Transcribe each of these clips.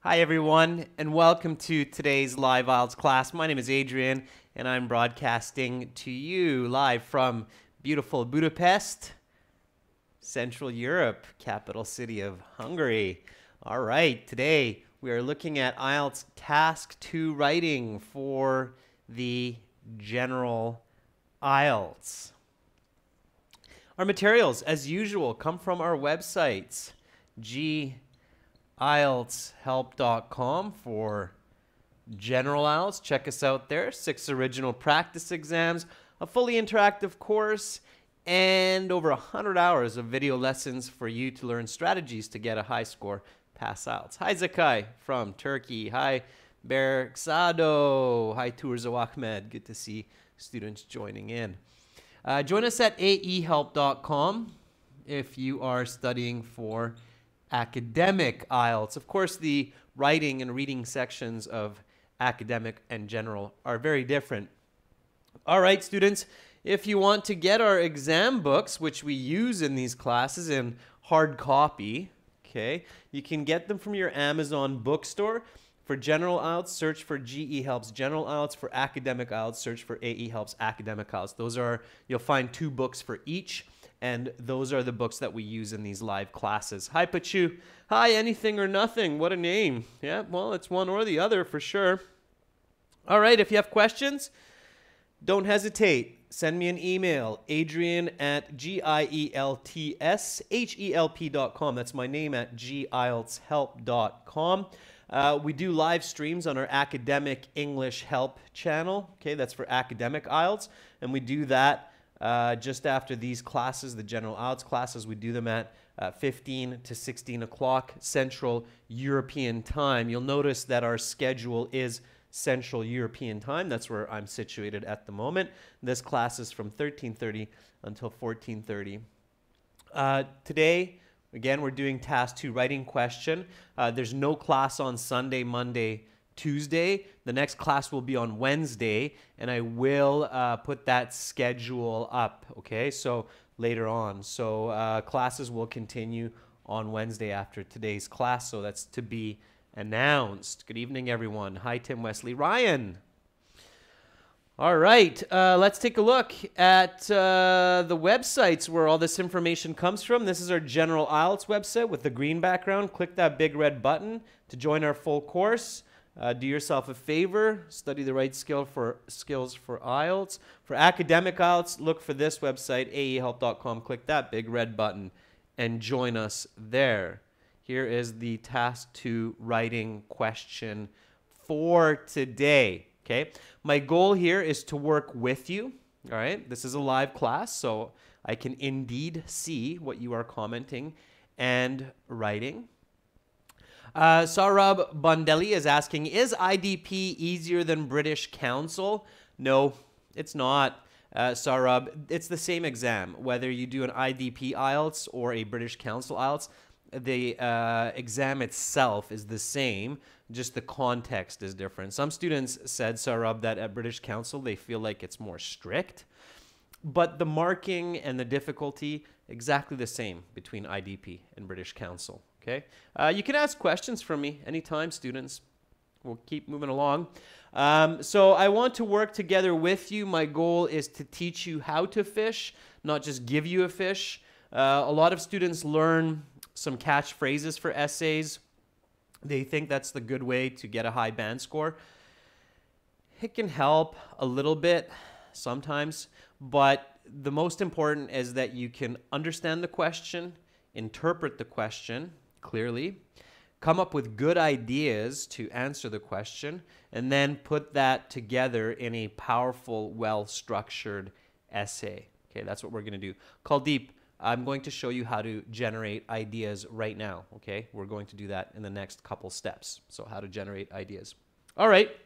Hi everyone, and welcome to today's live IELTS class. My name is Adrian, and I'm broadcasting to you live from beautiful Budapest, Central Europe, capital city of Hungary. All right, today we are looking at IELTS Task 2 writing for the General IELTS. Our materials, as usual, come from our websites, IELTShelp.com for General IELTS. Check us out there. 6 original practice exams, a fully interactive course, and over 100 hours of video lessons for you to learn strategies to get a high score pass IELTS. Hi Zakai from Turkey. Hi Berksado. Hi Tours Ahmed. Good to see students joining in. Join us at aehelp.com if you are studying for academic IELTS. Of course, the writing and reading sections of academic and general are very different. All right, students, if you want to get our exam books, which we use in these classes in hard copy, okay, you can get them from your Amazon bookstore. For general IELTS, search for GE Helps General IELTS. For academic IELTS, search for AE Helps Academic IELTS. Those are, you'll find 2 books for each. And those are the books that we use in these live classes. Hi, Pachu. Hi, Anything or Nothing. What a name. Yeah, well, it's one or the other for sure. All right, if you have questions, don't hesitate. Send me an email, adrian@gieltshelp.com. That's my name at gieltshelp.com. We do live streams on our Academic English Help channel. Okay, that's for academic IELTS. And we do that just after these classes, the general IELTS classes. We do them at 15 to 16 o'clock Central European time. You'll notice that our schedule is Central European time. That's where I'm situated at the moment. This class is from 13:30 until 14:30. Today, again, we're doing Task 2 writing question. There's no class on Sunday, Monday, Tuesday. The next class will be on Wednesday, and I will put that schedule up, okay, so later on. So classes will continue on Wednesday after today's class, so that's to be announced. Good evening, everyone. Hi, Tim Wesley. Ryan. All right, let's take a look at the websites where all this information comes from. This is our General IELTS website with the green background. Click that big red button to join our full course. Do yourself a favor, study the right skills for IELTS. For academic IELTS, look for this website, aehelp.com. Click that big red button and join us there. Here is the Task 2 writing question for today. Okay, my goal here is to work with you. All right, this is a live class, so I can indeed see what you are commenting and writing. Saurabh Bundeli is asking, is IDP easier than British Council? No, it's not, Saurabh. It's the same exam. Whether you do an IDP IELTS or a British Council IELTS, the exam itself is the same, just the context is different. Some students said, Saurabh, that at British Council they feel like it's more strict, but the marking and the difficulty, exactly the same between IDP and British Council. Okay, you can ask questions from me anytime, students. We'll keep moving along. So I want to work together with you. My goal is to teach you how to fish, not just give you a fish. A lot of students learn some catchphrases for essays. They think that's the good way to get a high band score. It can help a little bit sometimes, but the most important is that you can understand the question, interpret the question clearly, come up with good ideas to answer the question, and then put that together in a powerful, well-structured essay. Okay, that's what we're going to do. Kuldeep, I'm going to show you how to generate ideas right now. Okay, we're going to do that in the next couple steps. So how to generate ideas. All right.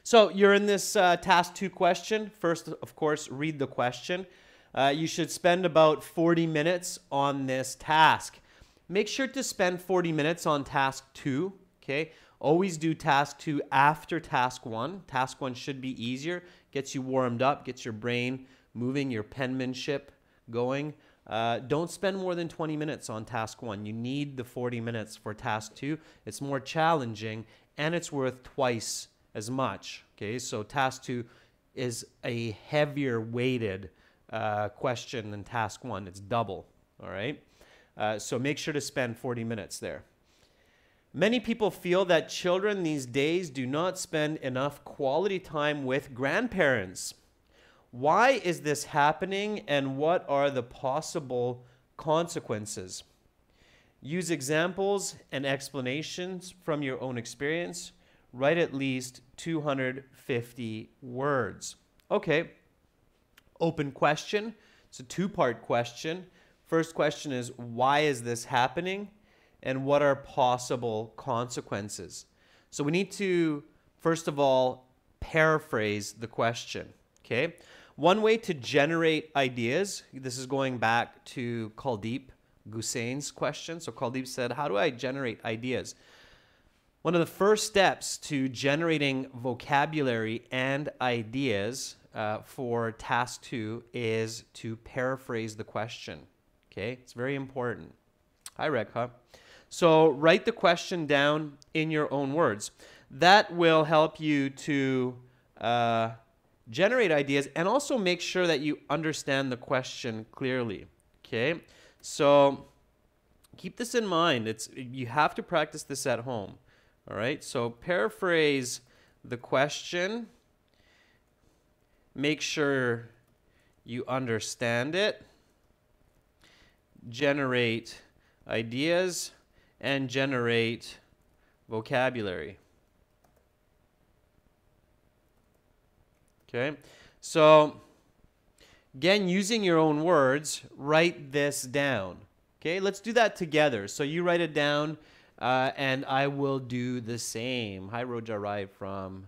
So you're in this Task 2 question. First, of course, read the question. You should spend about 40 minutes on this task. Make sure to spend 40 minutes on Task 2, okay? Always do Task 2 after Task 1. Task 1 should be easier, gets you warmed up, gets your brain moving, your penmanship going. Don't spend more than 20 minutes on task 1. You need the 40 minutes for task 2. It's more challenging and it's worth twice as much. Okay, so task 2 is a heavier weighted question than task 1. It's double. All right, so make sure to spend 40 minutes there. Many people feel that children these days do not spend enough quality time with grandparents. Why is this happening and what are the possible consequences? Use examples and explanations from your own experience. Write at least 250 words. Okay, open question. It's a two-part question. First question is, why is this happening? And what are possible consequences? So we need to, first of all, paraphrase the question. Okay? One way to generate ideas, this is going back to Kuldeep Gusain's question. So Kuldeep said, how do I generate ideas? One of the first steps to generating vocabulary and ideas for task 2 is to paraphrase the question. Okay? It's very important. Hi, Rekha. So write the question down in your own words. That will help you to generate ideas and also make sure that you understand the question clearly. Okay, so keep this in mind. You have to practice this at home. All right, so paraphrase the question. Make sure you understand it. Generate ideas and generate vocabulary. Okay, so again, using your own words, write this down. Okay, let's do that together. So you write it down and I will do the same. Hi, Roja Rai from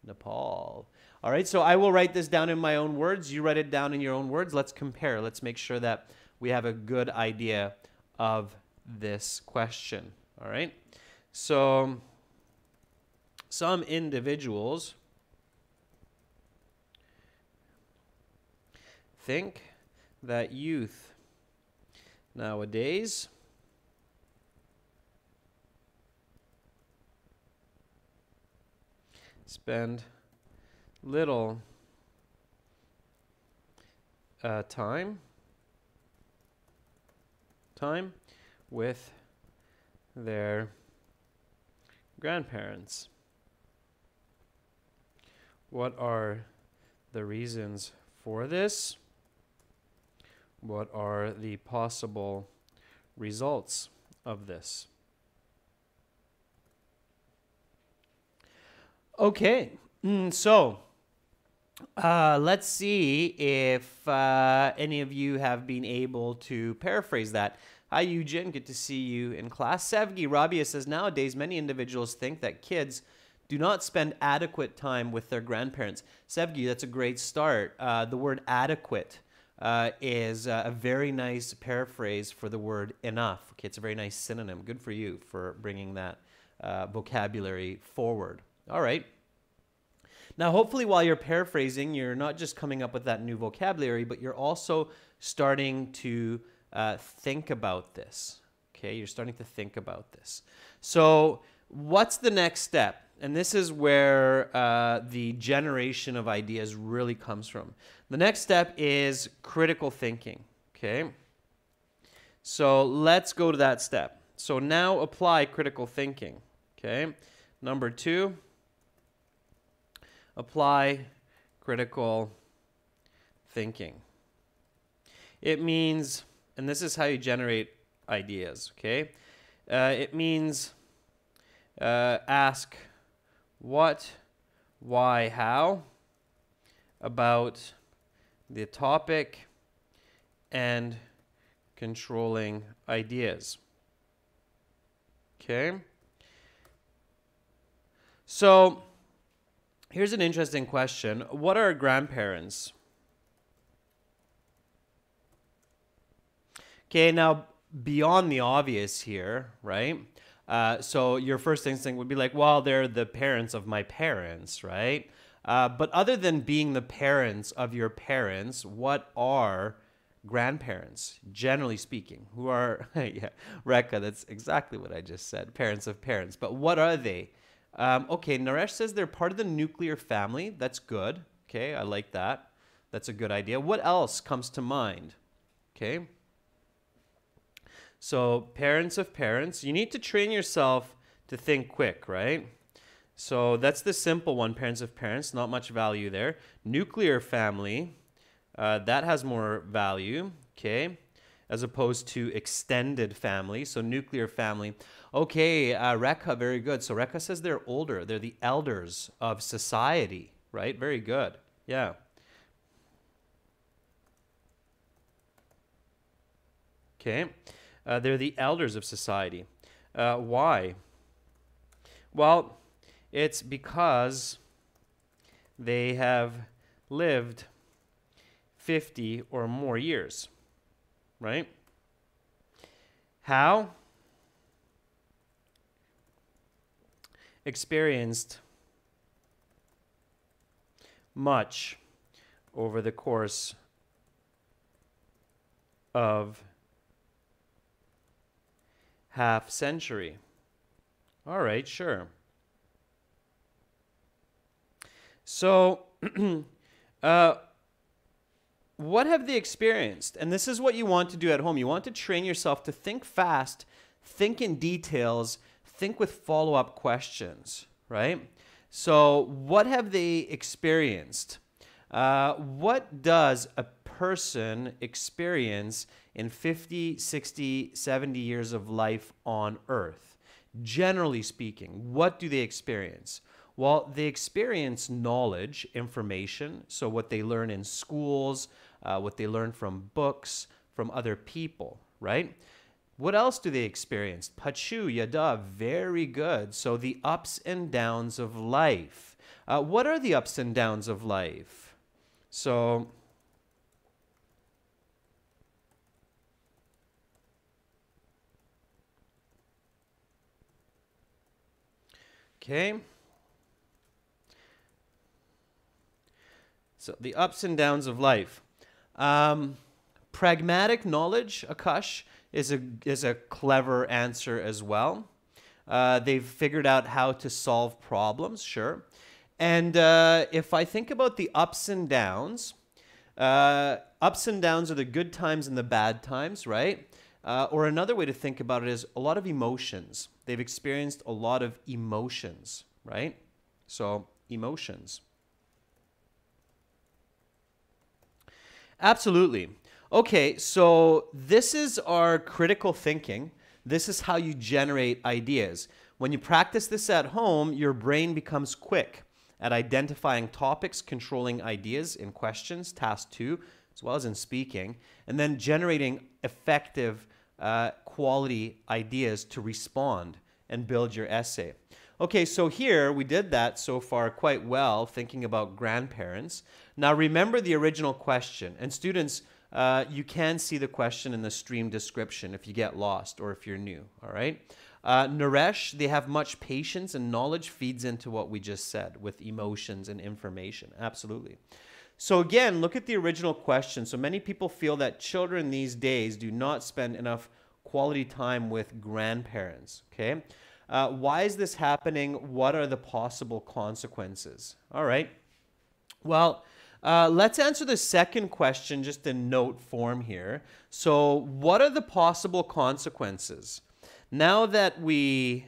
Nepal. All right, so I will write this down in my own words. You write it down in your own words. Let's compare. Let's make sure that we have a good idea of this question. All right, so some individuals think that youth nowadays spend little time with their grandparents. What are the reasons for this? What are the possible results of this? Okay, so let's see if any of you have been able to paraphrase that. Hi, Eugen. Good to see you in class. Sevgi Rabia says, nowadays, many individuals think that kids do not spend adequate time with their grandparents. Sevgi, that's a great start. The word adequate is a very nice paraphrase for the word enough. Okay, it's a very nice synonym. Good for you for bringing that vocabulary forward. All right. Now, hopefully, while you're paraphrasing, you're not just coming up with that new vocabulary, but you're also starting to think about this. Okay, you're starting to think about this. So what's the next step? And this is where the generation of ideas really comes from. The next step is critical thinking. Okay, so let's go to that step. So now apply critical thinking. Okay, number 2. Apply critical thinking. It means, and this is how you generate ideas, okay? It means ask what, why, how about the topic and controlling ideas. Okay? So, here's an interesting question. What are grandparents? Okay, now beyond the obvious here, right? So your first instinct would be like, well, they're the parents of my parents, right? But other than being the parents of your parents, what are grandparents, generally speaking, who are, yeah, Rekha, that's exactly what I just said, parents of parents. But what are they? Okay, Naresh says they're part of the nuclear family. That's good. Okay, I like that. That's a good idea. What else comes to mind? Okay. So parents of parents, you need to train yourself to think quick, right? So that's the simple one, parents of parents, not much value there. Nuclear family, that has more value, okay, as opposed to extended family. So nuclear family. Okay, Rekha, very good. So Rekha says they're older. They're the elders of society, right? Very good. Yeah. Okay. They're the elders of society. Why? Well, it's because they have lived 50 or more years, right? How? Experienced much over the course of half century. All right, sure. So, what have they experienced? And this is what you want to do at home. You want to train yourself to think fast, think in details, think with follow-up questions, right? So, what have they experienced? What does a person experience in 50, 60, 70 years of life on Earth? Generally speaking, what do they experience? Well, they experience knowledge, information, so what they learn in schools, what they learn from books, from other people, right? What else do they experience? Pachu, yada, very good. So the ups and downs of life. What are the ups and downs of life? So, okay. So the ups and downs of life. Pragmatic knowledge, Akash, is a clever answer as well. They've figured out how to solve problems, sure. And if I think about the ups and downs are the good times and the bad times, right? Or another way to think about it is a lot of emotions. They've experienced a lot of emotions, right? So emotions. Absolutely. Okay, so this is our critical thinking. This is how you generate ideas. When you practice this at home, your brain becomes quick at identifying topics, controlling ideas in questions, task 2, as well as in speaking, and then generating effective quality ideas to respond and build your essay. Okay, so here we did that so far quite well, thinking about grandparents. Now remember the original question, and students, you can see the question in the stream description if you get lost or if you're new, all right? Naresh, they have much patience, and knowledge feeds into what we just said with emotions and information, absolutely. So again, look at the original question. So many people feel that children these days do not spend enough quality time with grandparents, okay? Why is this happening? What are the possible consequences? All right. Well, let's answer the second question just in note form here. So what are the possible consequences? Now that we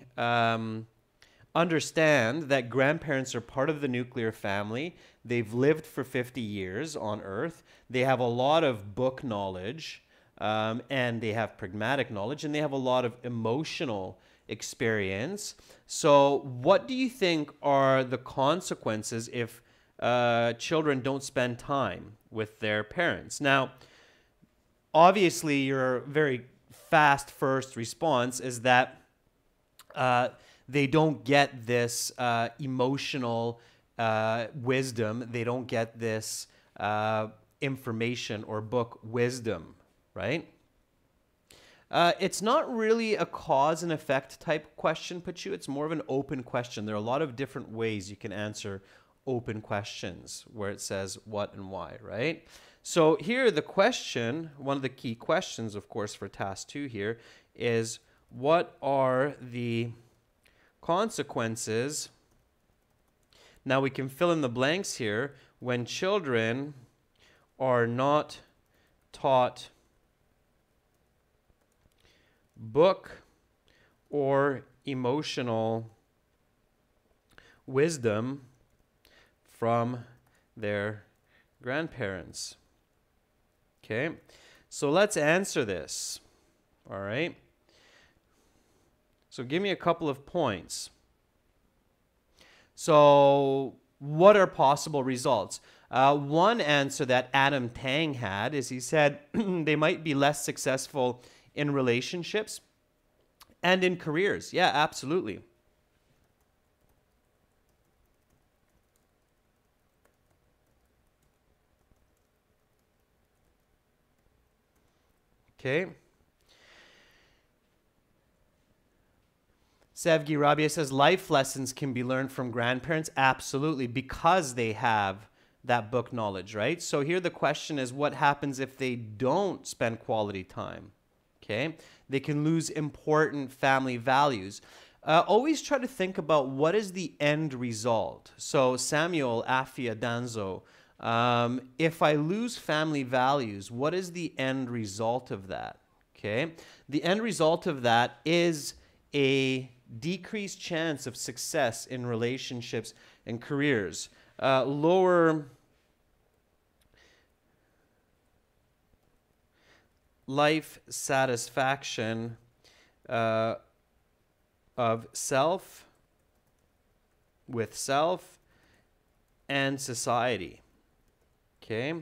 understand that grandparents are part of the nuclear family, they've lived for 50 years on Earth, they have a lot of book knowledge, and they have pragmatic knowledge, and they have a lot of emotional experience. So what do you think are the consequences if children don't spend time with their parents? Now, obviously, your very fast first response is that they don't get this emotional wisdom. They don't get this information or book wisdom, right? It's not really a cause and effect type question, Pachu. It's more of an open question. There are a lot of different ways you can answer open questions where it says what and why, right? So here the question, one of the key questions, of course, for task 2 here is, what are the consequences? Now we can fill in the blanks here. When children are not taught book or emotional wisdom from their grandparents. Okay, so let's answer this. All right. So give me a couple of points. So what are possible results? One answer that Adam Tang had is he said they might be less successful in relationships and in careers. Yeah, absolutely. Okay. Sevgi Rabia says life lessons can be learned from grandparents. Absolutely, because they have that book knowledge, right? So here the question is, what happens if they don't spend quality time? Okay, they can lose important family values. Always try to think about what is the end result. So Samuel Afia Danzo, if I lose family values, what is the end result of that? Okay, the end result of that is a decreased chance of success in relationships and careers, lower life satisfaction of self, with self, and society. Okay?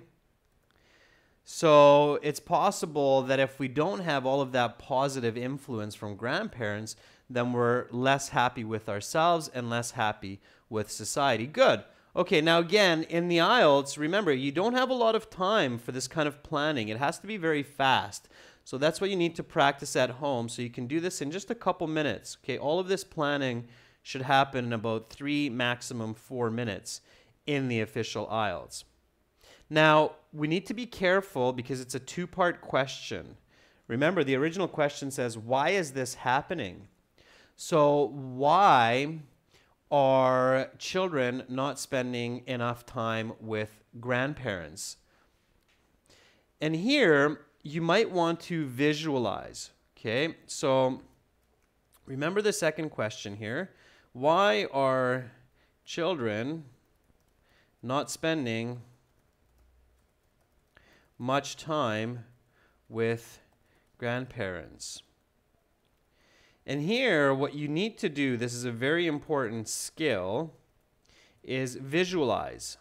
So it's possible that if we don't have all of that positive influence from grandparents, then we're less happy with ourselves and less happy with society. Good. Okay, now again, in the IELTS, remember, you don't have a lot of time for this kind of planning. It has to be very fast. So that's what you need to practice at home. So you can do this in just a couple minutes. Okay, all of this planning should happen in about 3, maximum 4 minutes in the official IELTS. Now, we need to be careful because it's a 2-part question. Remember, the original question says, why is this happening? So why are children not spending enough time with grandparents? And here, you might want to visualize. Okay, so remember the second question here. Why are children not spending much time with grandparents? And here, what you need to do, this is a very important skill, is visualize.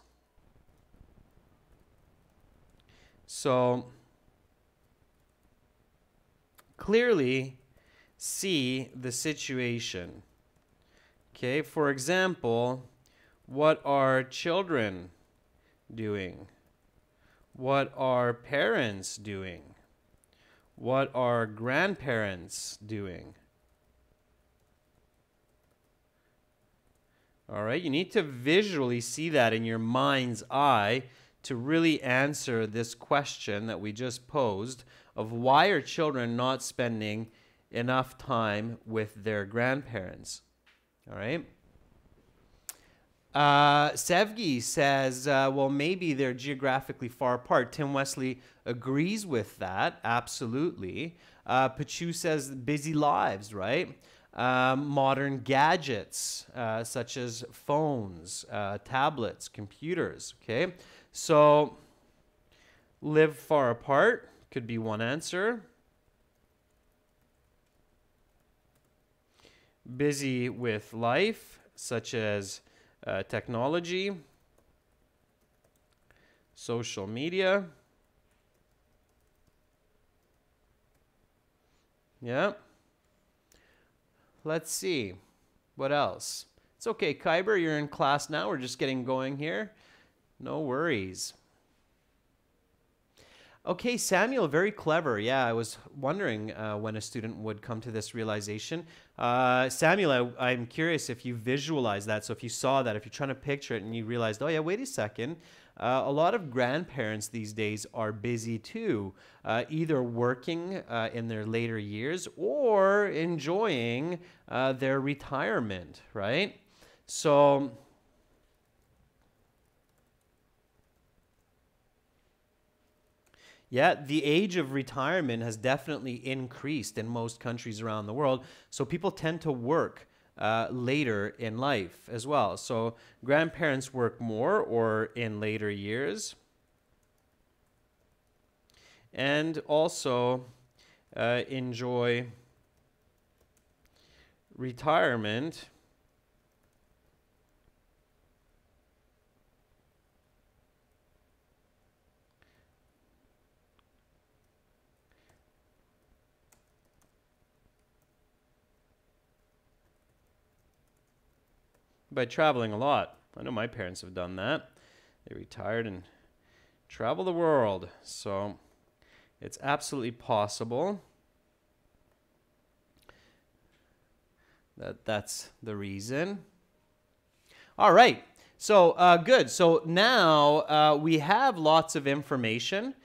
So, clearly see the situation. Okay, for example, what are children doing? What are parents doing? What are grandparents doing? All right, you need to visually see that in your mind's eye to really answer this question that we just posed of why are children not spending enough time with their grandparents. All right. Sevgi says, well, maybe they're geographically far apart. Tim Wesley agrees with that, absolutely. Pachu says busy lives, right? Modern gadgets, such as phones, tablets, computers, okay? So, live far apart could be one answer. Busy with life, such as technology, social media. Yeah. Let's see. What else? It's okay, Kyber, you're in class now. We're just getting going here. No worries. Okay, Samuel, very clever. Yeah, I was wondering when a student would come to this realization. Samuel, I'm curious if you visualize that. So if you saw that, if you're trying to picture it and you realized, oh yeah, wait a second. a lot of grandparents these days are busy too, either working in their later years or enjoying their retirement, right? So yeah, the age of retirement has definitely increased in most countries around the world. So people tend to work later in life as well. So grandparents work more or in later years. And also enjoy retirement by traveling a lot. I know my parents have done that. They retired and travel the world. So it's absolutely possible that that's the reason. All right. So good. So now we have lots of information.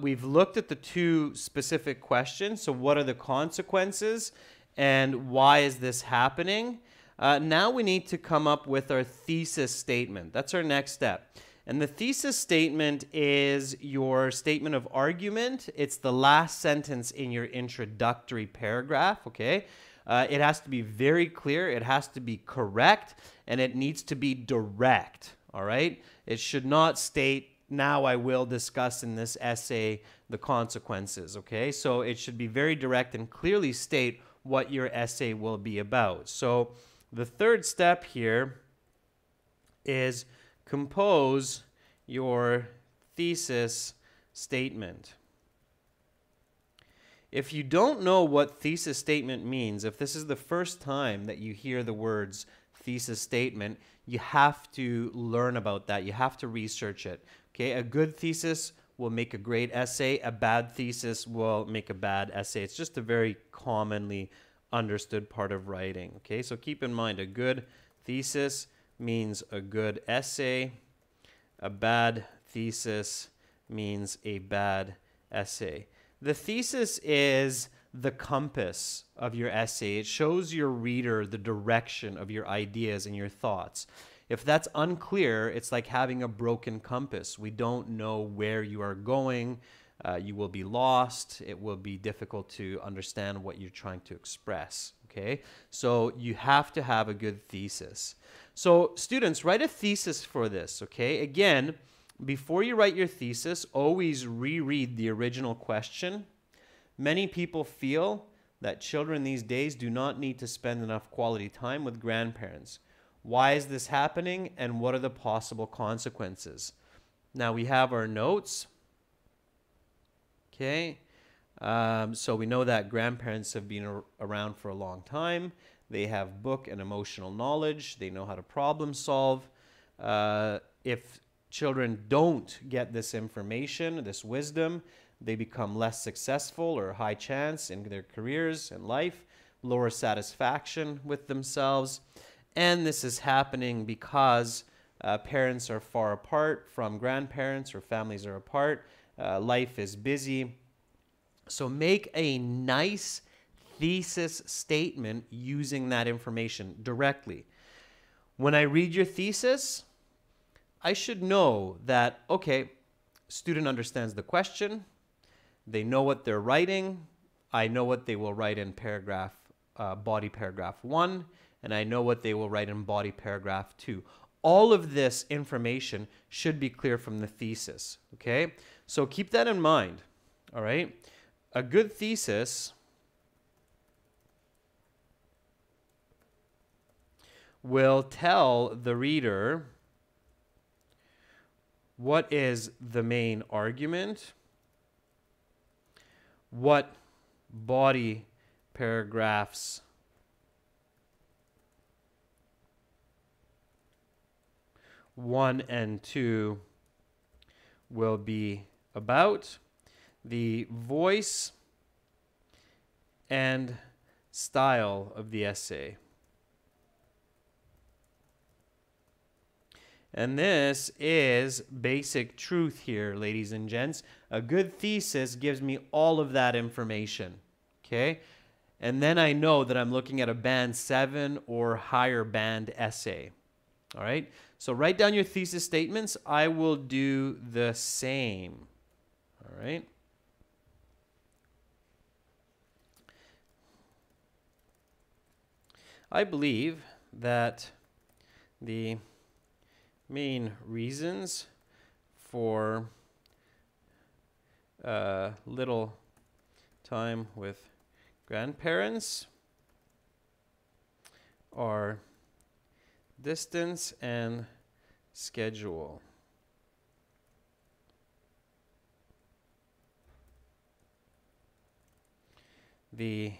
We've looked at the two specific questions. So what are the consequences and why is this happening? Now we need to come up with our thesis statement. That's our next step. And the thesis statement is your statement of argument. It's the last sentence in your introductory paragraph, okay? It has to be very clear, it has to be correct, and it needs to be direct, all right? It should not state, now I will discuss in this essay the consequences, okay? So it should be very direct and clearly state what your essay will be about. So the third step here is compose your thesis statement. If you don't know what thesis statement means, if this is the first time that you hear the words thesis statement, you have to learn about that. You have to research it. Okay, a good thesis will make a great essay. A bad thesis will make a bad essay. It's just a very commonly understood part of writing. Okay, so keep in mind, a good thesis means a good essay. A bad thesis means a bad essay. The thesis is the compass of your essay. It shows your reader the direction of your ideas and your thoughts. If that's unclear, it's like having a broken compass. We don't know where you are going. You will be lost. It will be difficult to understand what you're trying to express. Okay, so you have to have a good thesis. So students, write a thesis for this. Okay, again, before you write your thesis, always reread the original question. Many people feel that children these days do not need to spend enough quality time with grandparents. Why is this happening, and what are the possible consequences? Now we have our notes. Okay, so we know that grandparents have been around for a long time. They have book and emotional knowledge. They know how to problem solve. If children don't get this information, this wisdom, they become less successful or high chance in their careers and life, lower satisfaction with themselves. And this is happening because parents are far apart from grandparents, or families are apart. Life is busy. So make a nice thesis statement using that information directly. When I read your thesis, I should know that, okay, student understands the question, they know what they're writing, I know what they will write in paragraph, body paragraph 1, and I know what they will write in body paragraph 2. All of this information should be clear from the thesis, okay? So keep that in mind, all right? A good thesis will tell the reader what is the main argument, what body paragraphs one and two will be about, the voice and style of the essay. And this is basic truth here, ladies and gents. A good thesis gives me all of that information, okay? And then I know that I'm looking at a band 7 or higher band essay, all right? So write down your thesis statements. I will do the same, all right? I believe that the main reasons for little time with grandparents are distance and schedule. The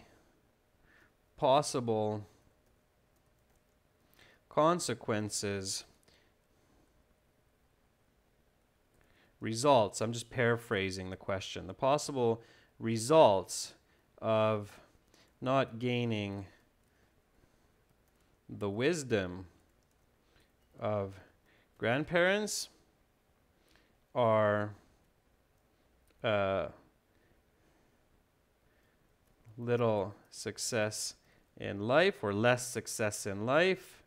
possible consequences, results, I'm just paraphrasing the question. The possible results of not gaining the wisdom of grandparents are little success in life or less success in life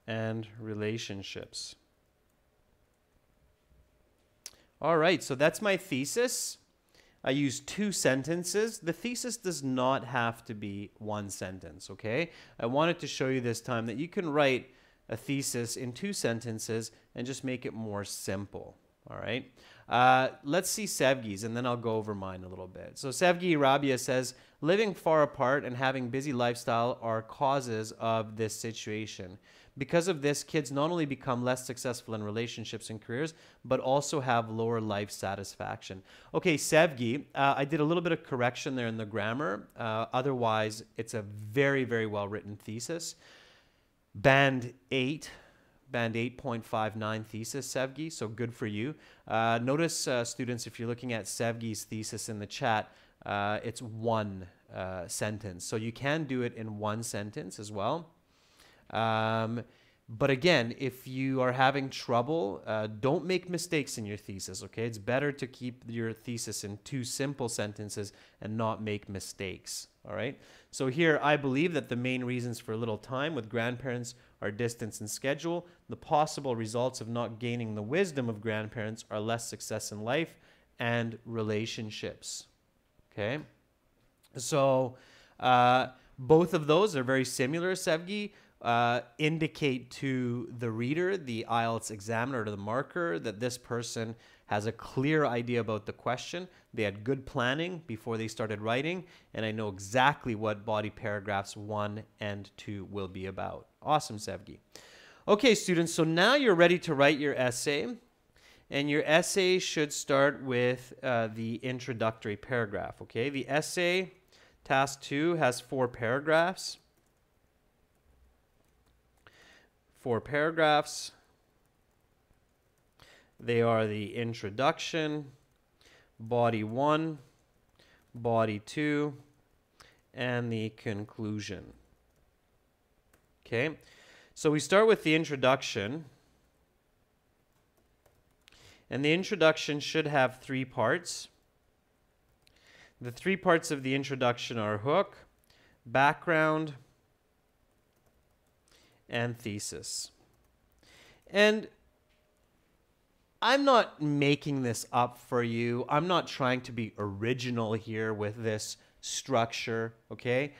and relationships. All right, so that's my thesis. I used 2 sentences. The thesis does not have to be 1 sentence, okay? I wanted to show you this time that you can write a thesis in 2 sentences and just make it more simple, all right? Let's see Sevgi's, and then I'll go over mine a little bit. So Sevgi Rabia says, living far apart and having busy lifestyle are causes of this situation. Because of this, kids not only become less successful in relationships and careers, but also have lower life satisfaction. Okay, Sevgi, I did a little bit of correction there in the grammar. Otherwise, it's a very, very well-written thesis. Band 8.59 thesis, Sevgi, so good for you. Notice, students, if you're looking at Sevgi's thesis in the chat, it's 1 sentence. So you can do it in 1 sentence as well. But again, if you are having trouble, don't make mistakes in your thesis, okay? It's better to keep your thesis in 2 simple sentences and not make mistakes, all right? So here, I believe that the main reasons for little time with grandparents are distance and schedule. The possible results of not gaining the wisdom of grandparents are less success in life and relationships, okay? So both of those are very similar, Sevgi. Indicate to the reader, the IELTS examiner, or the marker, that this person has a clear idea about the question. They had good planning before they started writing, and I know exactly what body paragraphs 1 and 2 will be about. Awesome, Sevgi. Okay, students, so now you're ready to write your essay, and your essay should start with the introductory paragraph, okay? The essay, task 2, has 4 paragraphs. 4 paragraphs. They are the introduction, body 1, body 2, and the conclusion. Okay, so we start with the introduction. And the introduction should have 3 parts. The 3 parts of the introduction are hook, background, and thesis. And I'm not making this up for you. I'm not trying to be original here with this structure, okay?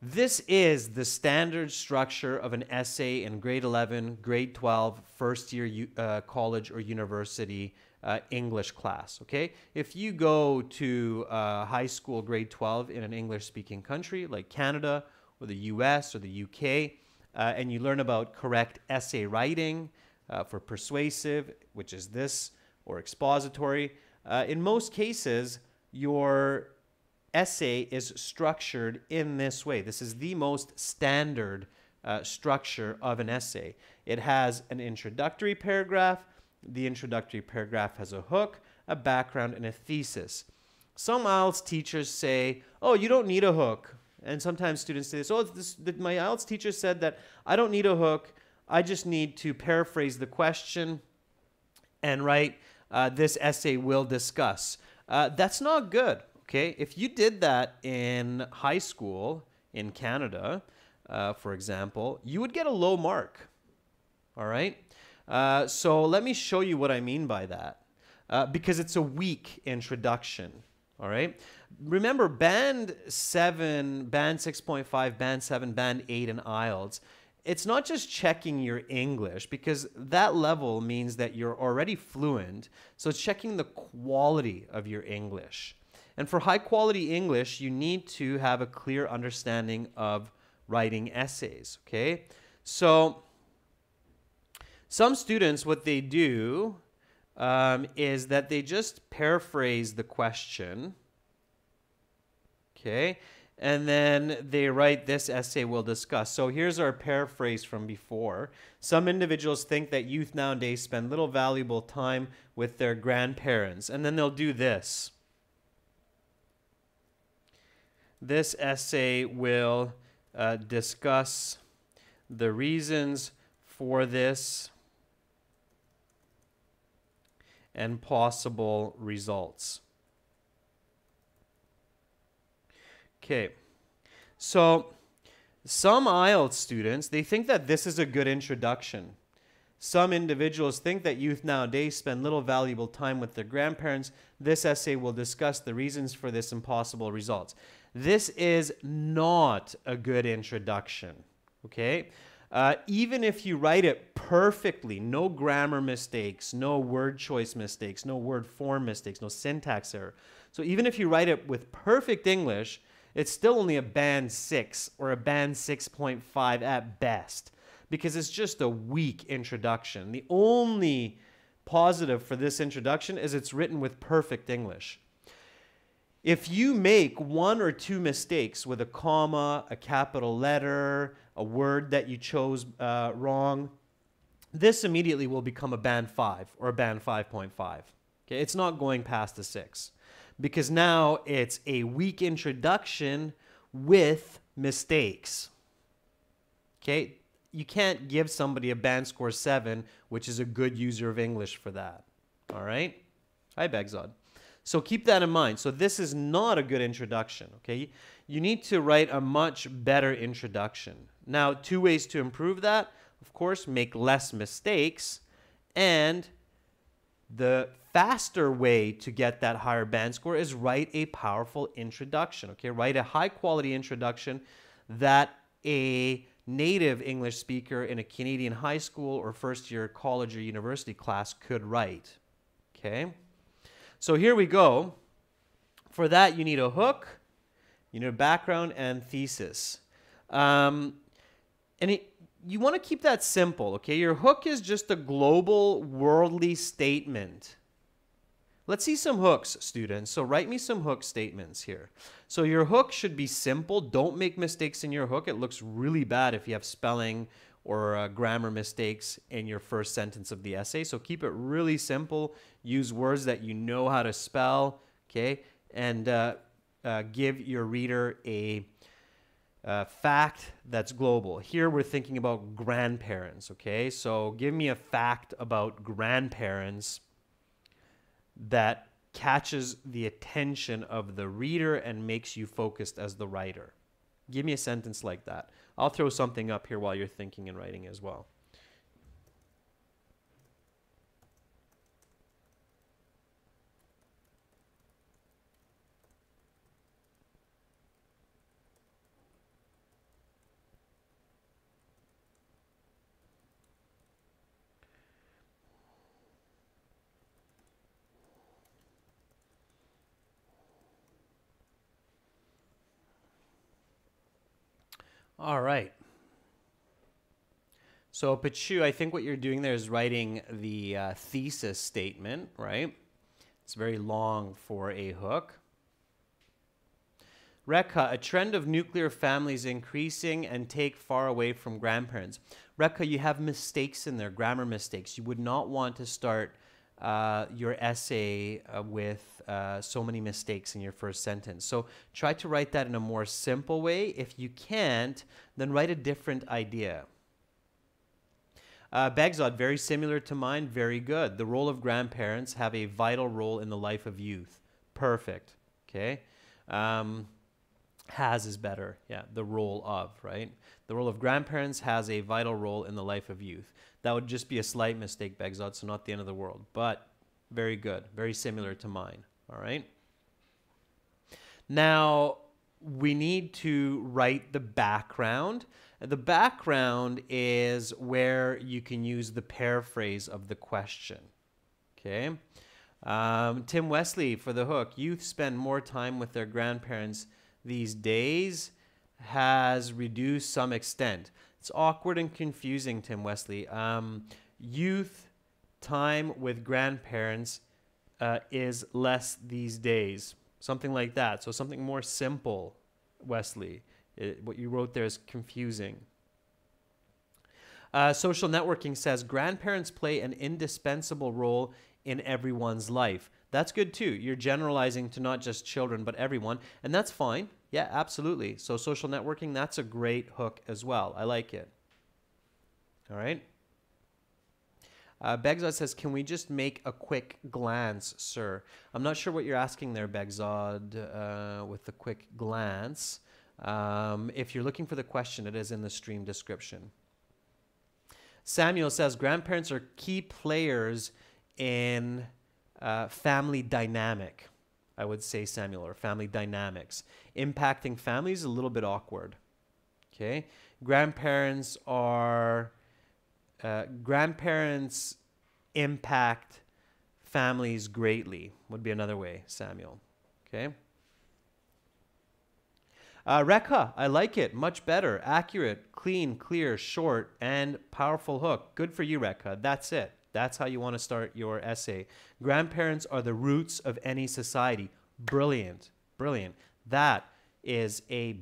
This is the standard structure of an essay in grade 11, grade 12, first year college or university English class, okay? If you go to high school grade 12 in an English-speaking country like Canada or the US or the UK, and you learn about correct essay writing for persuasive, which is this, or expository, in most cases, your essay is structured in this way. This is the most standard structure of an essay. It has an introductory paragraph. The introductory paragraph has a hook, a background, and a thesis. Some IELTS teachers say, oh, you don't need a hook And sometimes students say this, oh, my IELTS teacher said that I don't need a hook. I just need to paraphrase the question and write this essay will discuss. That's not good, okay? If you did that in high school in Canada, for example, you would get a low mark, all right? So let me show you what I mean by that, because it's a weak introduction, all right? Remember, Band 7, Band 6.5, Band 7, Band 8 in IELTS, it's not just checking your English, because that level means that you're already fluent. So it's checking the quality of your English. And for high quality English, you need to have a clear understanding of writing essays, okay? So some students, what they do is that they just paraphrase the question, okay? And then they write this essay we'll discuss. So here's our paraphrase from before. Some individuals think that youth nowadays spend little valuable time with their grandparents. And then they'll do this. This essay will discuss the reasons for this and possible results. Okay, so some IELTS students, they think that this is a good introduction. Some individuals think that youth nowadays spend little valuable time with their grandparents. This essay will discuss the reasons for this and possible results. This is not a good introduction, okay? Even if you write it perfectly, no grammar mistakes, no word choice mistakes, no word form mistakes, no syntax error. So even if you write it with perfect English, it's still only a band 6 or a band 6.5 at best, because it's just a weak introduction. The only positive for this introduction is it's written with perfect English. If you make 1 or 2 mistakes with a comma, a capital letter, a word that you chose wrong, this immediately will become a band 5 or a band 5.5. Okay, it's not going past the 6. Because now it's a weak introduction with mistakes. Okay? You can't give somebody a band score 7, which is a good user of English for that. All right? Hi, Begzod. So keep that in mind. So this is not a good introduction. Okay? You need to write a much better introduction. Now, 2 ways to improve that. Of course, make less mistakes, and the faster way to get that higher band score is write a powerful introduction, okay? Write a high-quality introduction that a native English speaker in a Canadian high school or first-year college or university class could write, okay? So here we go. For that, you need a hook, you need a background, and thesis. You want to keep that simple, okay? Your hook is just a global, worldly statement. Let's see some hooks, students. So write me some hook statements here. So your hook should be simple. Don't make mistakes in your hook. It looks really bad if you have spelling or grammar mistakes in your first sentence of the essay. So keep it really simple. Use words that you know how to spell, okay? And give your reader a fact that's global. Here we're thinking about grandparents, okay? So give me a fact about grandparents that catches the attention of the reader and makes you focused as the writer. Give me a sentence like that. I'll throw something up here while you're thinking and writing as well. All right. So Pachu, I think what you're doing there is writing the thesis statement, right? It's very long for a hook. Rekha, a trend of nuclear families increasing and take far away from grandparents. Rekha, you have mistakes in there, grammar mistakes. You would not want to start your essay with so many mistakes in your first sentence. So try to write that in a more simple way. If you can't, then write a different idea. Begzod, very similar to mine, very good. The role of grandparents have a vital role in the life of youth. Perfect, okay? Has is better, yeah, the role of, right? The role of grandparents has a vital role in the life of youth. That would just be a slight mistake, Begzod, so not the end of the world, but very good, very similar to mine, all right? Now, we need to write the background. The background is where you can use the paraphrase of the question, okay? Tim Wesley for the hook. Youth spend more time with their grandparents these days has reduced some extent. It's awkward and confusing, Tim Wesley. Youth time with grandparents is less these days. Something like that. So something more simple, Wesley. What you wrote there is confusing. Social networking says grandparents play an indispensable role in everyone's life. That's good too. You're generalizing to not just children, but everyone. And that's fine. Yeah, absolutely. So social networking, that's a great hook as well. I like it. All right. Begzod says, can we just make a quick glance, sir? I'm not sure what you're asking there, Begzod, with the quick glance. If you're looking for the question, it is in the stream description. Samuel says, grandparents are key players in family dynamic, I would say, Samuel, or family dynamics. Impacting families is a little bit awkward. Okay? Grandparents are... grandparents impact families greatly, would be another way, Samuel. Okay? Rekha, I like it. Much better. Accurate, clean, clear, short, and powerful hook. Good for you, Rekha. That's it. That's how you want to start your essay. Grandparents are the roots of any society. Brilliant. Brilliant. That is a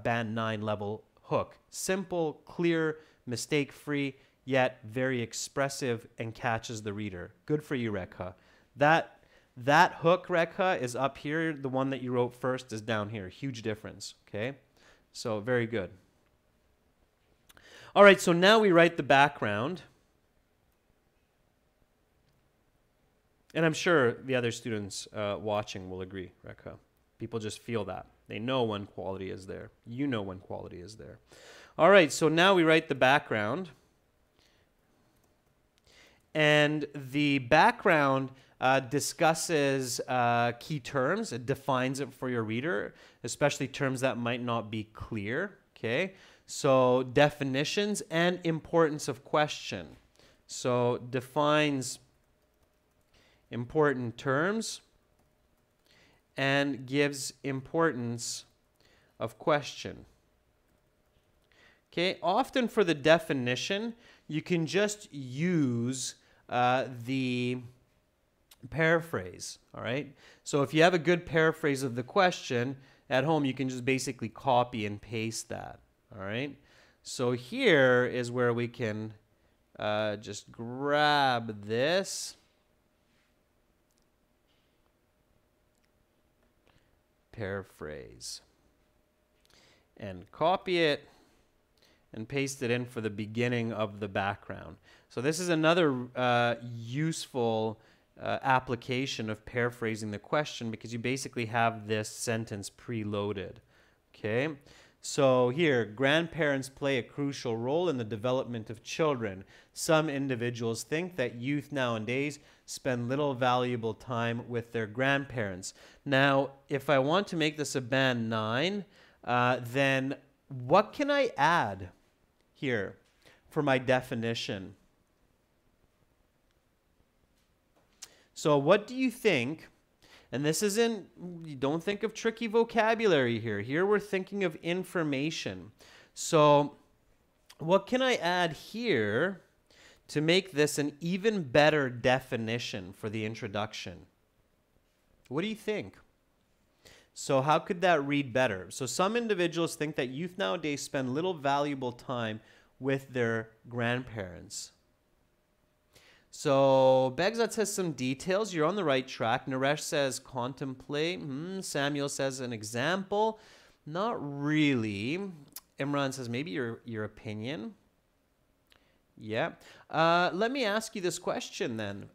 band 9 level hook. Simple, clear, mistake-free, yet very expressive and catches the reader. Good for you, Rekha. That hook, Rekha, is up here. The one that you wrote first is down here. Huge difference, okay? So very good. All right, so now we write the background. And I'm sure the other students watching will agree, Rekha. People just feel that. They know when quality is there. You know when quality is there. All right, so now we write the background. And the background discusses key terms. It defines it for your reader, especially terms that might not be clear. Okay, so definitions and importance of question. So defines important terms and gives importance of question. Okay, often for the definition, you can just use the paraphrase, all right? So if you have a good paraphrase of the question at home, you can just basically copy and paste that, all right? So here is where we can just grab this. Paraphrase. And copy it and paste it in for the beginning of the background. So this is another useful application of paraphrasing the question, because you basically have this sentence preloaded. Okay, so here, grandparents play a crucial role in the development of children. Some individuals think that youth nowadays spend little valuable time with their grandparents. Now, if I want to make this a band 9, then what can I add here for my definition? So what do you think? And this isn't, you don't think of tricky vocabulary here. Here we're thinking of information. So what can I add here to make this an even better definition for the introduction? What do you think? So how could that read better? So some individuals think that youth nowadays spend little valuable time with their grandparents. So Begzat says some details. You're on the right track. Naresh says contemplate. Samuel says an example. Not really. Imran says maybe your opinion. Yeah. Let me ask you this question then.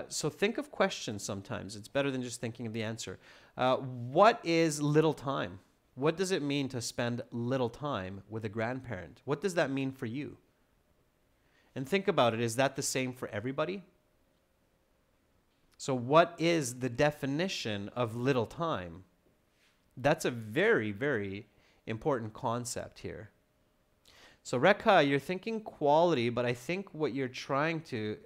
So think of questions sometimes. It's better than just thinking of the answer. What is little time? What does it mean to spend little time with a grandparent? What does that mean for you? And think about it. Is that the same for everybody? So what is the definition of little time? That's a very, very important concept here. So Rekha, you're thinking quality, but I think what you're trying to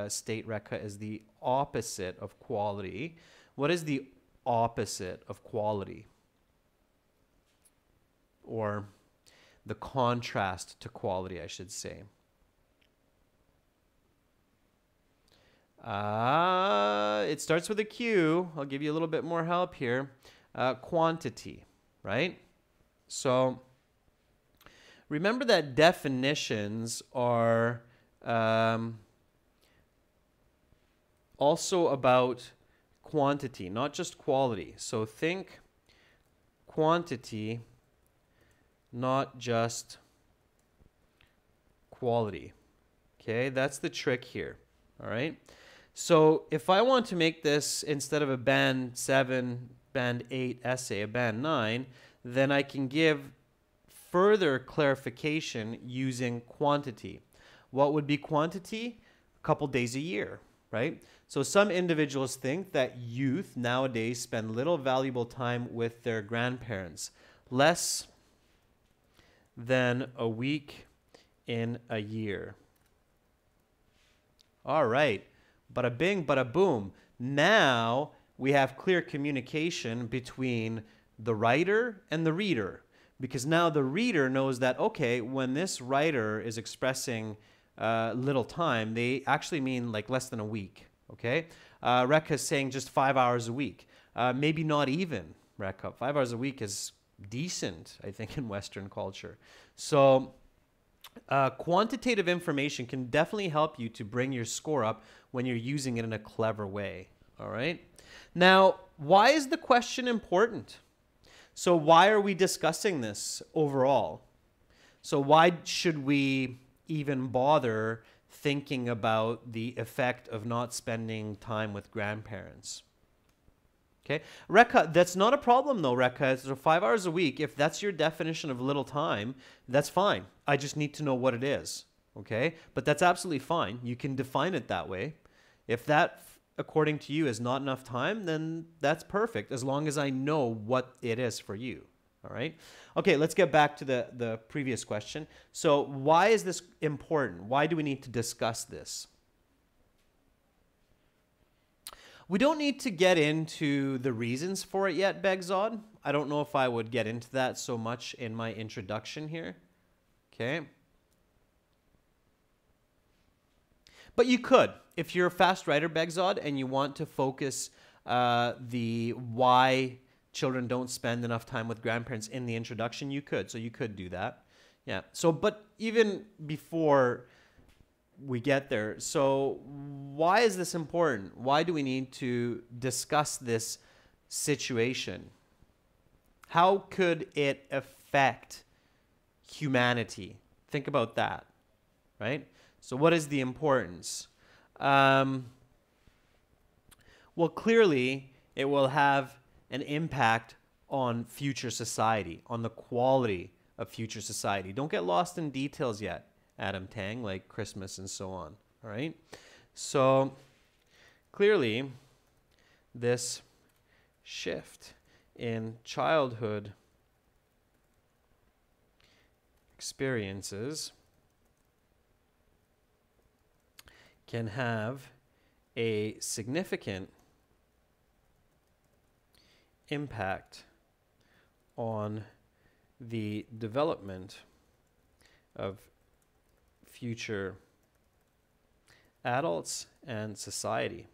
state, Rekha, is the opposite of quality. What is the opposite of quality? Or the contrast to quality, I should say. It starts with a Q. I'll give you a little bit more help here. Quantity, right? So remember that definitions are also about quantity, not just quality. So think quantity, not just quality. Okay, that's the trick here. All right. So if I want to make this, instead of a band 7, band 8 essay, a band 9, then I can give further clarification using quantity. What would be quantity? A couple days a year, right? So some individuals think that youth nowadays spend little valuable time with their grandparents, less than a week in a year. All right. Bada bing, bada boom. Now we have clear communication between the writer and the reader, because now the reader knows that, okay, when this writer is expressing little time, they actually mean like less than a week, okay? Rekha is saying just 5 hours a week. Maybe not even, Rekha. 5 hours a week is decent, I think, in Western culture. So quantitative information can definitely help you to bring your score up when you're using it in a clever way, all right? Now, why is the question important? So why are we discussing this overall? So why should we even bother thinking about the effect of not spending time with grandparents? Okay, Rekha, that's not a problem though, Rekha. So 5 hours a week, if that's your definition of little time, that's fine. I just need to know what it is, okay? But that's absolutely fine. You can define it that way. If that, according to you, is not enough time, then that's perfect, as long as I know what it is for you, all right? Okay, let's get back to the previous question. So why is this important? Why do we need to discuss this? We don't need to get into the reasons for it yet, Begzod. I don't know if I would get into that so much in my introduction here. Okay. But you could. If you're a fast writer, Begzod, and you want to focus the why children don't spend enough time with grandparents in the introduction, you could. So you could do that. Yeah. So, but even before we get there, so why is this important? Why do we need to discuss this situation? How could it affect humanity? Think about that, right? So what is the importance? Well, clearly it will have an impact on future society, on the quality of future society. Don't get lost in details yet, Adam Tang, like Christmas and so on, all right? So clearly this shift in childhood experiences can have a significant impact on the development of future adults and society.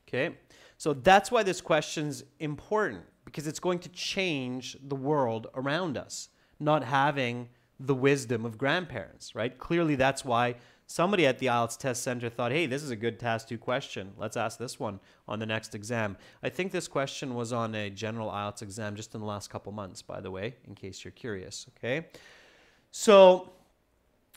Okay? So that's why this question's important, because it's going to change the world around us, not having the wisdom of grandparents, right? Clearly that's why Somebody at the IELTS Test Center thought, hey, this is a good Task 2 question. Let's ask this one on the next exam. I think this question was on a general IELTS exam just in the last couple months, by the way, in case you're curious, okay? So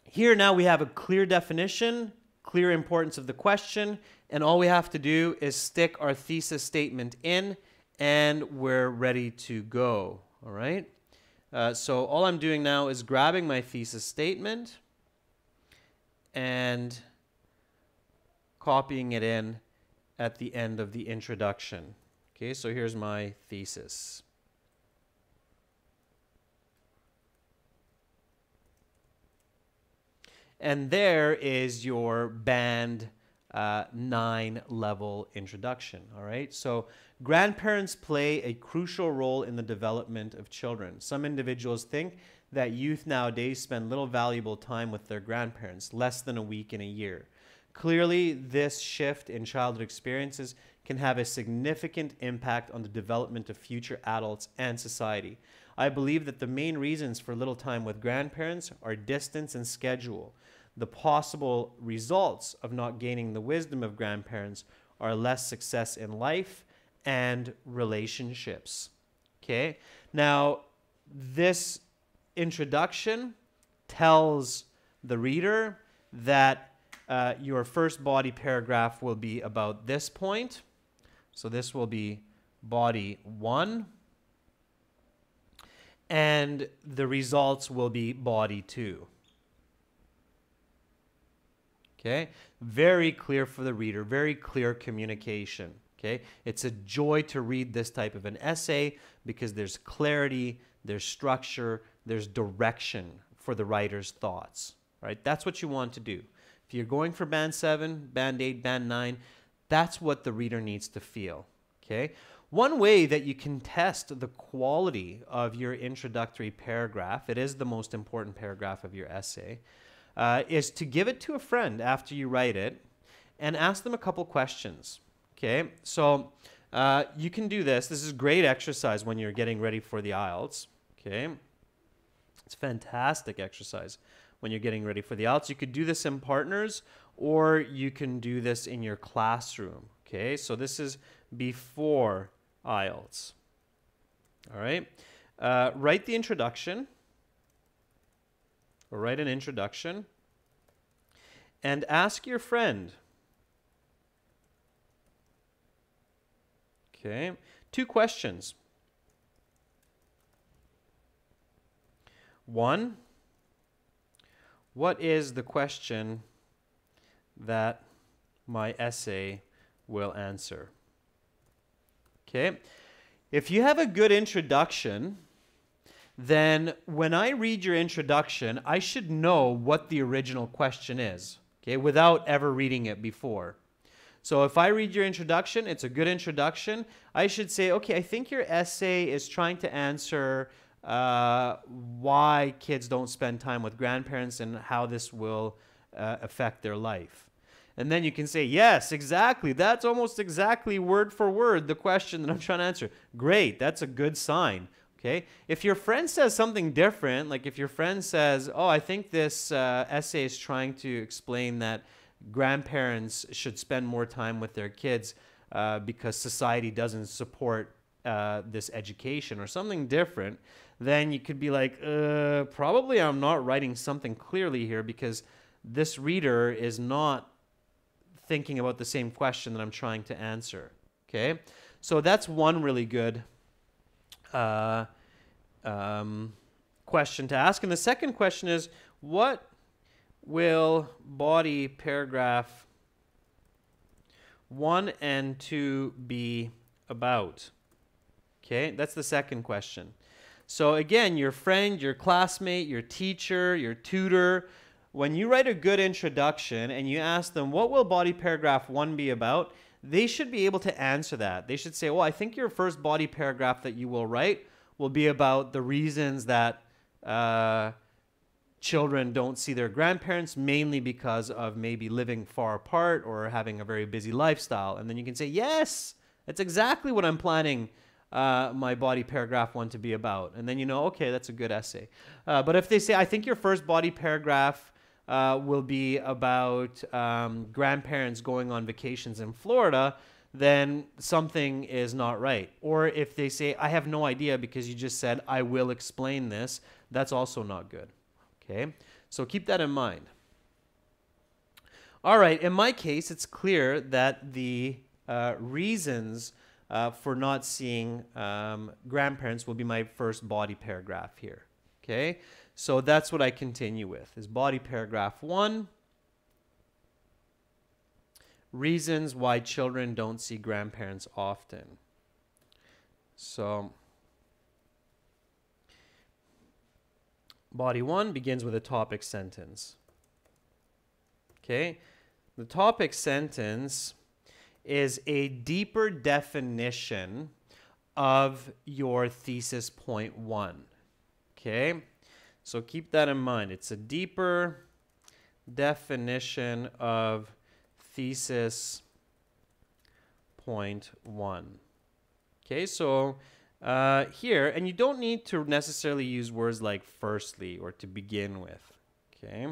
here now we have a clear definition, clear importance of the question, and all we have to do is stick our thesis statement in, and we're ready to go, all right? So all I'm doing now is grabbing my thesis statement and copying it in at the end of the introduction. Okay, so here's my thesis. And there is your band 9 level introduction, all right? So grandparents play a crucial role in the development of children. Some individuals think that youth nowadays spend little valuable time with their grandparents, less than a week in a year. Clearly, this shift in childhood experiences can have a significant impact on the development of future adults and society. I believe that the main reasons for little time with grandparents are distance and schedule. The possible results of not gaining the wisdom of grandparents are less success in life and relationships. Okay? Now, this introduction tells the reader that your first body paragraph will be about this point. So this will be body 1. And the results will be body 2. Okay? Very clear for the reader, very clear communication. Okay? It's a joy to read this type of an essay because there's clarity, there's structure, there's direction for the writer's thoughts. Right? That's what you want to do. If you're going for band 7, band 8, band 9, that's what the reader needs to feel. Okay? One way that you can test the quality of your introductory paragraph, it is the most important paragraph of your essay, is to give it to a friend after you write it and ask them a couple questions. Okay? So you can do this. This is great exercise when you're getting ready for the IELTS. Okay? It's fantastic exercise when you're getting ready for the IELTS. You could do this in partners or you can do this in your classroom. Okay? So this is before IELTS. All right? Write the introduction, or write an introduction, and ask your friend. Okay? 2 questions. 1, what is the question that my essay will answer? Okay? If you have a good introduction, then when I read your introduction, I should know what the original question is, okay, without ever reading it before. So if I read your introduction, it's a good introduction, I should say, okay, I think your essay is trying to answer why kids don't spend time with grandparents and how this will affect their life. And then you can say, yes, exactly. That's almost exactly word for word the question that I'm trying to answer. Great. That's a good sign. Okay. If your friend says something different, like if your friend says, oh, I think this essay is trying to explain that grandparents should spend more time with their kids because society doesn't support this education or something different, then you could be like, probably I'm not writing something clearly here because this reader is not thinking about the same question that I'm trying to answer. Okay, so that's one really good question to ask. And the second question is, what will body paragraph 1 and 2 be about? Okay, that's the second question. So again, your friend, your classmate, your teacher, your tutor, when you write a good introduction and you ask them, what will body paragraph 1 be about? They should be able to answer that. They should say, well, I think your first body paragraph that you will write will be about the reasons that children don't see their grandparents, mainly because of maybe living far apart or having a very busy lifestyle. And then you can say, yes, that's exactly what I'm planning my body paragraph 1 to be about. And then you know, okay, that's a good essay. But if they say, I think your first body paragraph will be about grandparents going on vacations in Florida, then something is not right. Or if they say, I have no idea because you just said, I will explain this, that's also not good. Okay, so keep that in mind. All right, in my case, it's clear that the reasons for not seeing grandparents will be my first body paragraph here. Okay, so that's what I continue with, is body paragraph 1. Reasons why children don't see grandparents often. So, body 1 begins with a topic sentence. Okay, the topic sentence is a deeper definition of your thesis point 1. Okay, so keep that in mind. It's a deeper definition of thesis point 1. Okay, so here, and you don't need to necessarily use words like firstly or to begin with. Okay.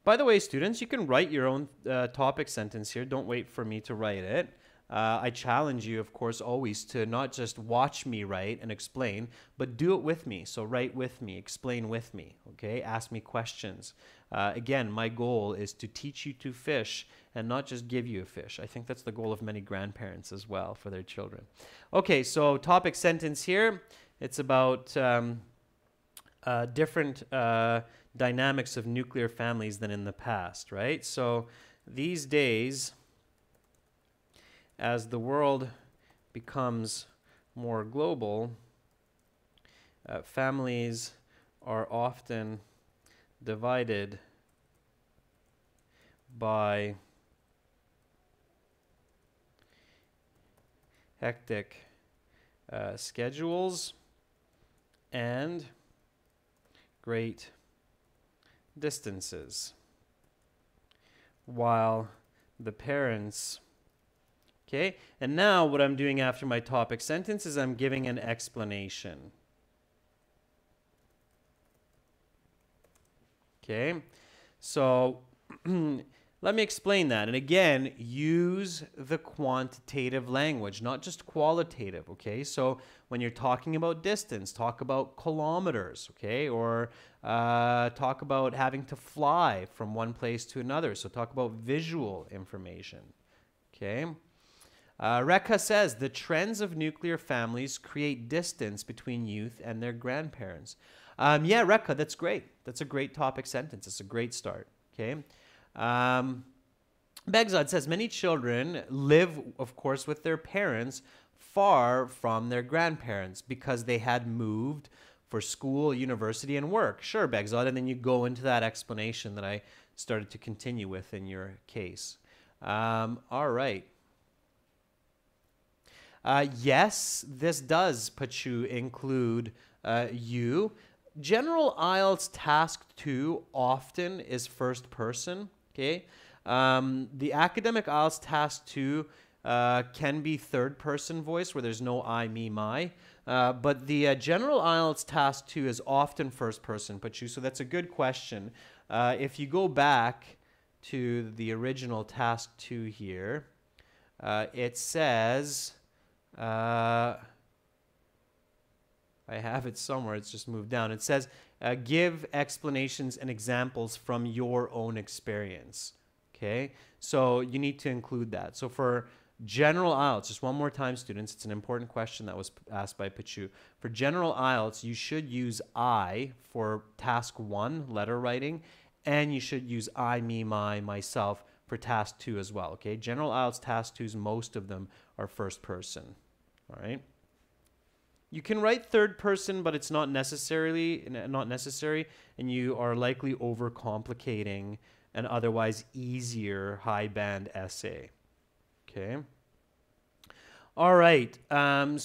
By the way, students, you can write your own topic sentence here. Don't wait for me to write it. I challenge you, of course, always to not just watch me write and explain, but do it with me. So write with me, explain with me, okay? Ask me questions. Again, my goal is to teach you to fish and not just give you a fish. I think that's the goal of many grandparents as well for their children. Okay, so topic sentence here. It's about different dynamics of nuclear families than in the past, right? So these days, as the world becomes more global, families are often divided by hectic schedules and great distances, while the parents. Okay, and now what I'm doing after my topic sentence is I'm giving an explanation. Okay, so let me explain that. And again, use the quantitative language, not just qualitative, okay? So when you're talking about distance, talk about kilometers, okay? Or talk about having to fly from one place to another. So talk about visual information, okay? Rekha says, the trends of nuclear families create distance between youth and their grandparents. Yeah, Rekha, that's great. That's a great topic sentence. It's a great start, okay? Begzad says, many children live, of course, with their parents far from their grandparents because they had moved for school, university, and work. Sure, Begzad, and then you go into that explanation that I started to continue with in your case. All right. Yes, this does, Pachu, include you. General IELTS Task 2 often is first person, okay? The academic IELTS Task 2 can be third person voice where there's no I, me, my. But the general IELTS Task 2 is often first person, Pachu, so that's a good question. If you go back to the original Task 2 here, it says... I have it somewhere, it's just moved down. It says, give explanations and examples from your own experience. Okay, so you need to include that. So for general IELTS, just one more time, students, it's an important question that was asked by Pachu. For general IELTS, you should use I for task 1, letter writing, and you should use I, me, my, myself for task 2 as well. Okay, general IELTS task 2s, most of them are first person. All right. You can write third person, but it's not necessary, and you are likely overcomplicating an otherwise easier high band essay. Okay. All right. Following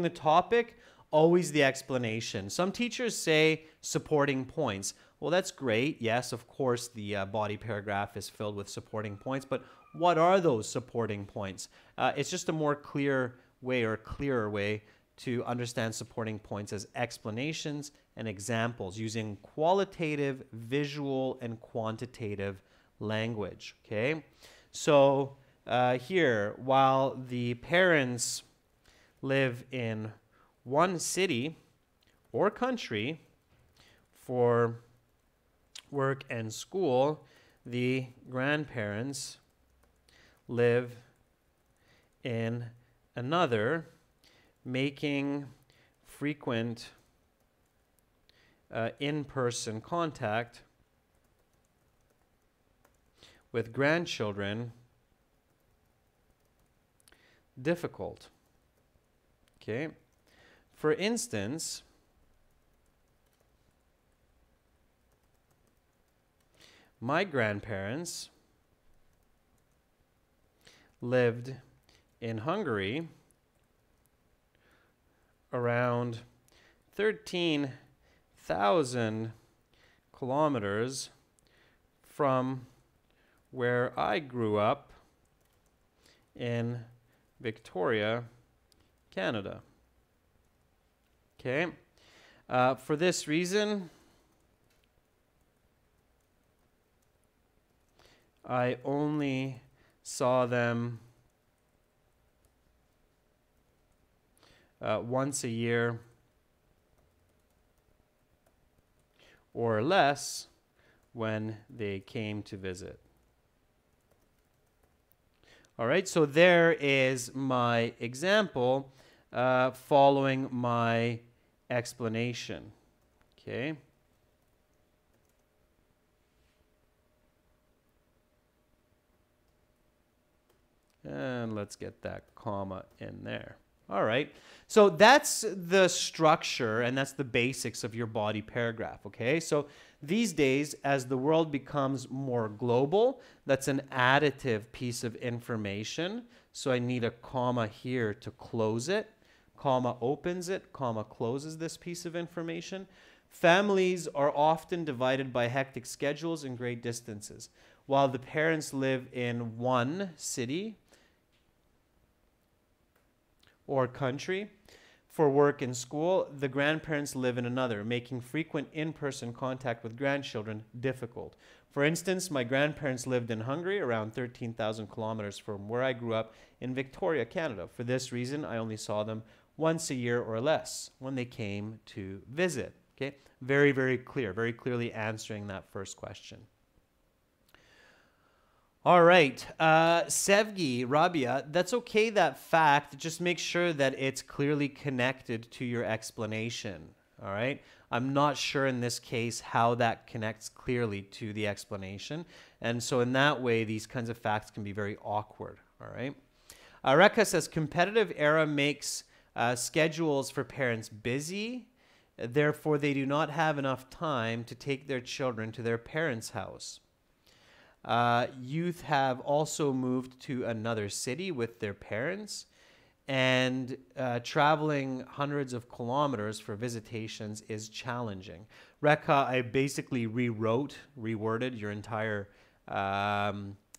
the topic, always the explanation. Some teachers say supporting points. Well, that's great. Yes, of course, the body paragraph is filled with supporting points, but what are those supporting points? It's just a more clear way or clearer way to understand supporting points as explanations and examples using qualitative, visual, and quantitative language. Okay, so here, while the parents live in one city or country for work and school, the grandparents live in another, making frequent in-person contact with grandchildren difficult. Okay. For instance, my grandparents lived in Hungary around 13,000 kilometers from where I grew up in Victoria, Canada. Okay. For this reason, I only saw them once a year or less when they came to visit. All right, so there is my example following my explanation. Okay. And let's get that comma in there. All right. So that's the structure and that's the basics of your body paragraph. Okay. So these days, as the world becomes more global, that's an additive piece of information. So I need a comma here to close it. Comma opens it, comma closes this piece of information. Families are often divided by hectic schedules and great distances. While the parents live in one city or country for work and school, the grandparents live in another, making frequent in-person contact with grandchildren difficult. For instance, my grandparents lived in Hungary, around 13,000 kilometers from where I grew up in Victoria, Canada. For this reason, I only saw them once a year or less when they came to visit. Okay, very, very clear, very clearly answering that first question. All right, Sevgi, Rabia, that's okay, that fact. Just make sure that it's clearly connected to your explanation. All right, I'm not sure in this case how that connects clearly to the explanation. And so in that way, these kinds of facts can be very awkward. All right. Rekha says competitive era makes schedules for parents busy. Therefore, they do not have enough time to take their children to their parents' house. Youth have also moved to another city with their parents, and traveling hundreds of kilometers for visitations is challenging. Rekha, I basically reworded your entire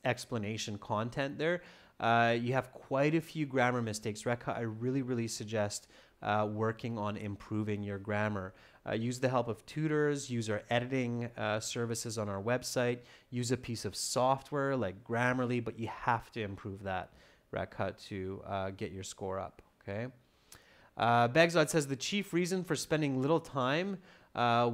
explanation content there. You have quite a few grammar mistakes. Rekha, I really, really suggest working on improving your grammar. Use the help of tutors, use our editing services on our website, use a piece of software like Grammarly, but you have to improve that, Rekha, to get your score up, okay? Begzod says the chief reason for spending little time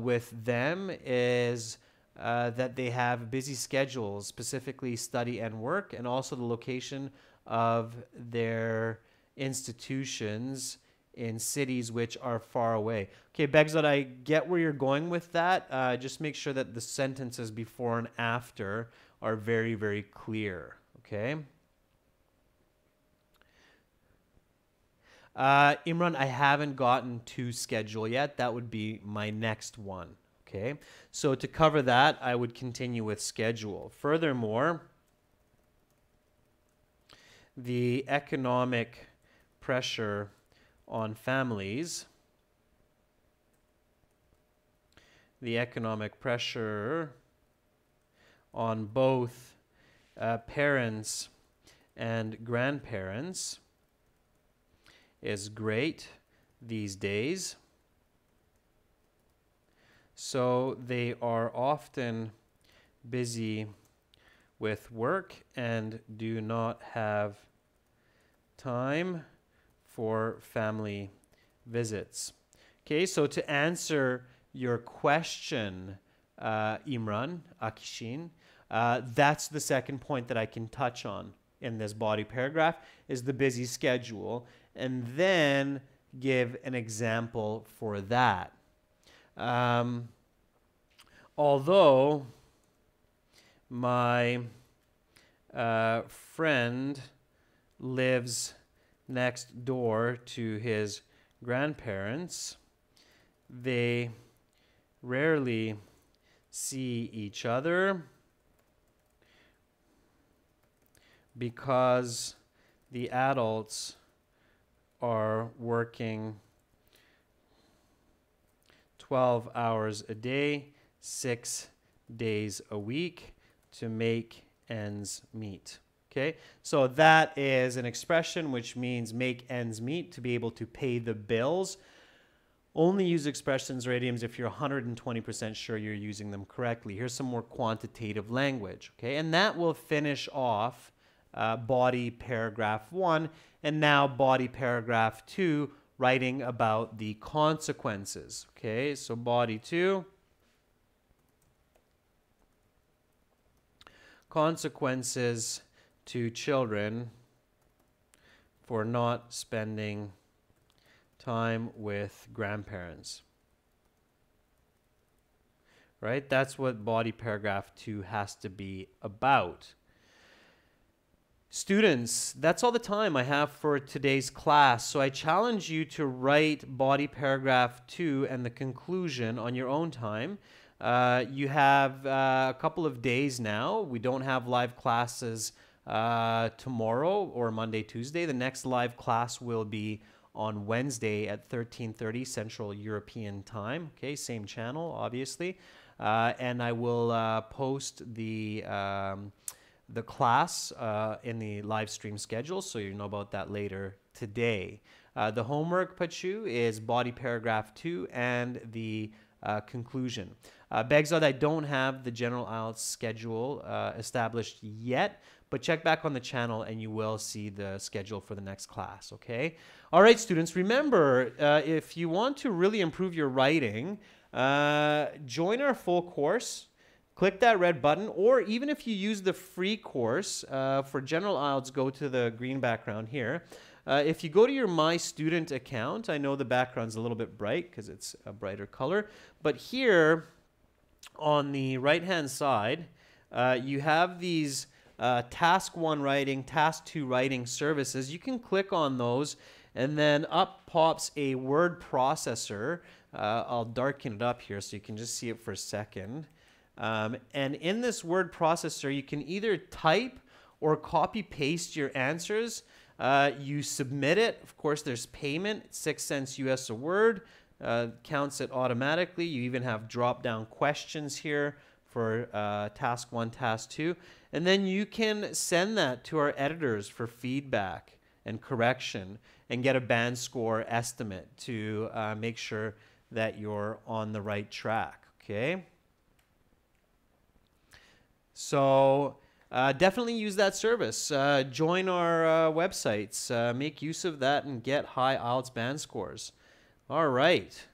with them is that they have busy schedules, specifically study and work, and also the location of their institutions in cities which are far away. Okay, Begzod, I get where you're going with that. Just make sure that the sentences before and after are very, very clear, okay? Imran, I haven't gotten to schedule yet. That would be my next one, okay? So to cover that, I would continue with schedule. Furthermore, the economic pressure on families, the economic pressure on both parents and grandparents is great. these days. So they are often busy with work and do not have time for family visits. Okay, so to answer your question, Imran Akishin, that's the second point that I can touch on in this body paragraph is the busy schedule, and then give an example for that. Although my friend lives next door to his grandparents, they rarely see each other because the adults are working 12 hours a day, 6 days a week to make ends meet. Okay, so that is an expression which means make ends meet, to be able to pay the bills. Only use expressions or idioms if you're 120% sure you're using them correctly. Here's some more quantitative language, okay? And that will finish off body paragraph 1, and now body paragraph 2, writing about the consequences, okay? So body 2. Consequences to children for not spending time with grandparents. Right? That's what body paragraph 2 has to be about. Students, that's all the time I have for today's class. So I challenge you to write body paragraph 2 and the conclusion on your own time. You have a couple of days now. We don't have live classes tomorrow or Monday, Tuesday. The next live class will be on Wednesday at 13:30 Central European Time. Okay, same channel, obviously. And I will post the class in the live stream schedule, so you know about that later today. The homework, Pachu, is body paragraph 2 and the conclusion. Begzad, I don't have the general IELTS schedule established yet, but check back on the channel and you will see the schedule for the next class, okay? All right, students, remember, if you want to really improve your writing, join our full course. Click that red button, or even if you use the free course for general IELTS, go to the green background here. If you go to your My Student account, I know the background's a little bit bright because it's a brighter color, but here on the right-hand side, you have these Task 1 writing, Task 2 writing services. You can click on those, and then up pops a word processor. I'll darken it up here so you can just see it for a second. And in this word processor, you can either type or copy paste your answers. You submit it. Of course, there's payment, 6 cents US a word, counts it automatically. You even have drop-down questions here for Task 1, Task 2. And then you can send that to our editors for feedback and correction and get a band score estimate to make sure that you're on the right track, okay? So definitely use that service. Join our websites. Make use of that and get high IELTS band scores. All right.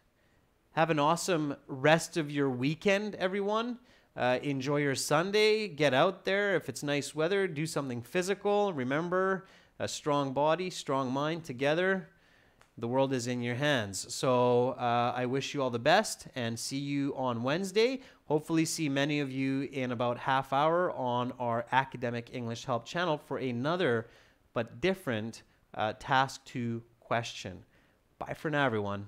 Have an awesome rest of your weekend, everyone. Enjoy your Sunday. Get out there. If it's nice weather, do something physical. Remember, a strong body, strong mind together. The world is in your hands. So I wish you all the best and see you on Wednesday. Hopefully see many of you in about half hour on our Academic English Help channel for another but different Task 2 question. Bye for now, everyone.